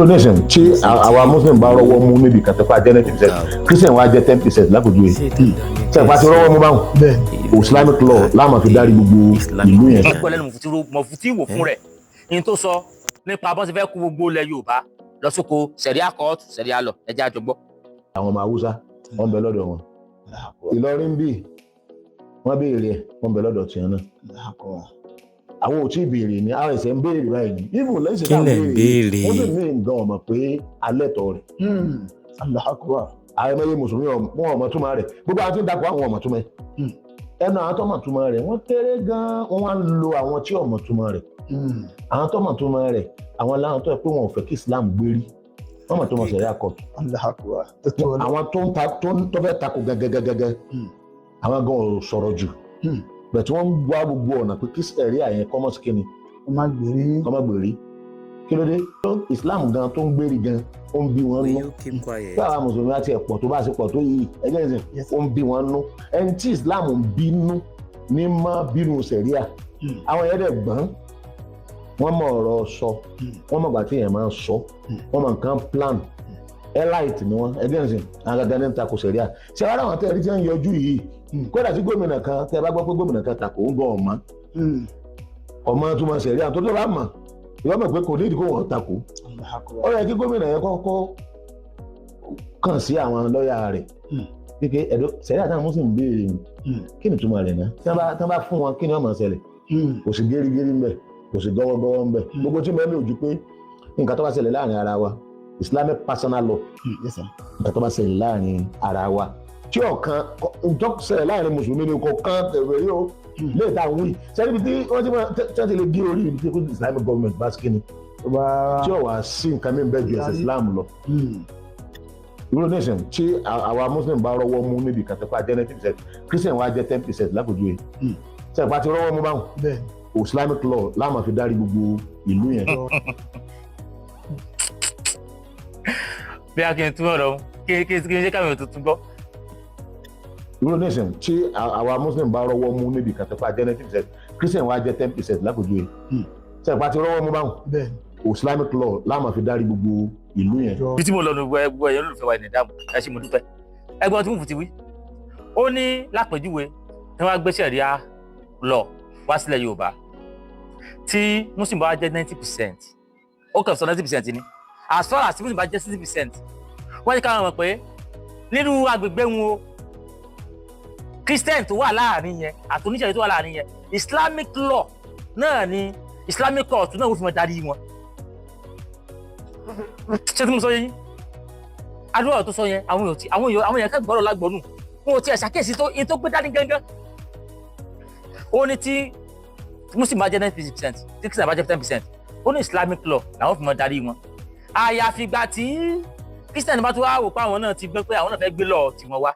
donation tí àwa muslim bá rọ́wọ́ mú níbi kàtẹ́pá jẹ́ 90% christian wa jẹ́ 10% lápòjú yìí sẹ́pà ti rọ́wọ́ mú báwọn islamic law láàmà fi dárí gbogbo ìlú yẹn. ọgbọ́n lẹ́nu Mufti wò fún rẹ̀ ní tó sọ nípa bọ́n ti fẹ́ kó gbogbo ilẹ̀ Yorùbá lọ sóko sẹ̀ríà kóòtù sẹ̀ríà lọ ẹjẹ́ àjọgbọ́. àwọn ọmọ haúsá wọn bẹ lọ́dọ̀ wọn Ìlọrin bíi wọn béèrè ẹ wọn bẹ lọ́dọ̀ tiẹ̀ náà àwọn ò tí ì béèrè ní àwọn ẹsẹ̀ ń béèrè báyìí ní even lẹ́sìn náà béèrè wọ́n sì ní nǹkan ọmọ pé alẹ́ tọ̀ rẹ̀ àwọn ẹmẹ́yẹ mùsùlùmí wọn ọmọ túmọ̀ rẹ̀ gbogbo àwọn tí ń dapò àwọn ọmọ túmọ̀ ẹnu àwọn tó mọ̀ túmọ̀ rẹ̀ wọ́n kéré gan-an wọ́n wá ń lo àwọn tí ọmọ túmọ̀ rẹ̀ àwọn tó mọ̀ túmọ̀ rẹ̀ àwọn láwọn tó yẹ pé wọn ò fẹ́ kí Islam gbérí wọ́n mọ̀ tó mọ̀ sẹ̀rí àkọ́tù àwọn tó fẹ́ takò gẹ́gẹ́gẹ́gẹ́ àwọn gan ò sọ̀rọ̀ jù bẹ́ẹ̀ tí wọ́n ń wá gbogbo ọ̀nà pé kí sẹ̀rí àyẹn kọ́mọ̀ sí kíni kọ́mọ̀ gbèrí kí ló dé Islam gan tó ń gbérí gan ó ń bí wọn nú bí àwọn mùsùlùmí àti ẹ̀pọ̀ tó bá ṣe pọ̀ tó yìí ẹgbẹ́ ìsìn ó ń bí wọn nú ẹni tí Islam ń bínú ní má bínú sẹ̀ríà àwọn yẹn dẹ̀ gbọ́n wọ́n mọ̀ ọ̀rọ̀ sọ wọ́n mọ̀ gbà tí yẹn máa ń sọ wọ́n mọ̀ nǹkan plan elite ni wọ́n ẹgbẹ́ ìsìn àgàgà ní takò sẹ̀ríà ṣé wàá ráwọn tẹ́lẹ̀ tí wọ́n ń yọjú yìí kódà tí gómìnà kan tẹ́ bá gbọ́ pé gómìnà kan takò ń gbọ́ ọmọ tó máa sẹ̀ríà tó bá mọ̀ ìwọ́n mọ̀ pé kò ní ìdíkò wọn takò ó yẹ kí gómìnà yẹn kọ́kọ́ kàn sí àwọn lọ́ọ̀yà rẹ̀ pé ẹ̀dọ́ sẹ̀ríà táwọn mú sí ń béèrè kí ni túmọ̀ rẹ̀ náà tí wọ́n bá fún wọn kí ni wọ́n máa ṣẹlẹ̀ kò sí gẹ́rígẹ́rí ńbẹ̀ kò sí gọ́wọ́gọ́wọ́ ńbẹ̀ gbogbo tí mẹ́rin ojú pé nǹkan tó bá ṣẹlẹ̀ láàrin ara wa Islamic personal law nǹkan tó bá ṣẹlẹ̀ láàrin ara wa tí ọ̀kan tó ṣẹlẹ̀ láàrin mùsùlùmí ni kọ̀ọ̀kan tẹ̀wé yóò lè ta àwọn wí sẹ́ni bí wọ́n ti lè gé orí ibi tí Islamic government bá sí kíni tí ò wá sí nǹkan mi bẹ́ẹ̀ ju ẹ̀sìn Islam lọ. Euro nation tí àwa muslim bá rọ́wọ́ mú níbi kàtẹ́pá jẹ́ 90% christian wa jẹ́ 10% lápòjú yìí sẹ́pà ti rọ́wọ́ mú báwọn islamic law láàmà fi dárí gbogbo ìlú yẹn. bí a kì í túmọ̀ lọ kí n ṣe káwọn tuntun gbọ́. Euro nation tí àwa muslim bá rọ́wọ́ mú níbi kàtẹ́pá jẹ́ 90% christian wa jẹ́ 10% lápòjú yìí sẹ́pà ti rọ́wọ́ mú báwọn islamic law láàmà fi dárí gbogbo ìlú yẹn. bí tí mo lọ nùgbọ́ ẹgbọ́ ẹ̀yọ́ lólùfẹ́ wa ìnìdààmú ẹ ṣé mo dúpẹ́ ẹgbọ́n tí Mufti wí ó ní lápèjúwe tí wọ́n á gbé sẹ̀ríà lọ wá sílẹ̀ Yorùbá tí muslim bá jẹ́ 90% ó kàn sọ 90% ni as far as muslim bá jẹ́ 60% wọ́n ní káwọn mọ̀ pé nínú agbègbè wọn o christian tó wà láàrin yẹn àti oníṣẹ̀lẹ̀ tó wà láàrin yẹn islamic law náà ni islamic court náà wọ́n fi mọ̀ darí wọn. ṣé tí mo sọ yẹn adúlọ̀ tó sọ yẹn àwọn èèyàn kẹ́gbọ́n ọ̀rọ̀ lágbọ́nù wọn ò tiẹ̀ ṣàkíyèsí tó gbé dání gángan ó ní tí muslim bá jẹ́ 90% tí christian bá jẹ́ 10% ó ní islamic law làwọn fi mọ̀ darí wọn àyàfi ìgbà tí christian bá tó wá wò pé àwọn náà ti gbọ́ pé àwọn náà fẹ́ gbé lọ́ọ̀ tiwọn wá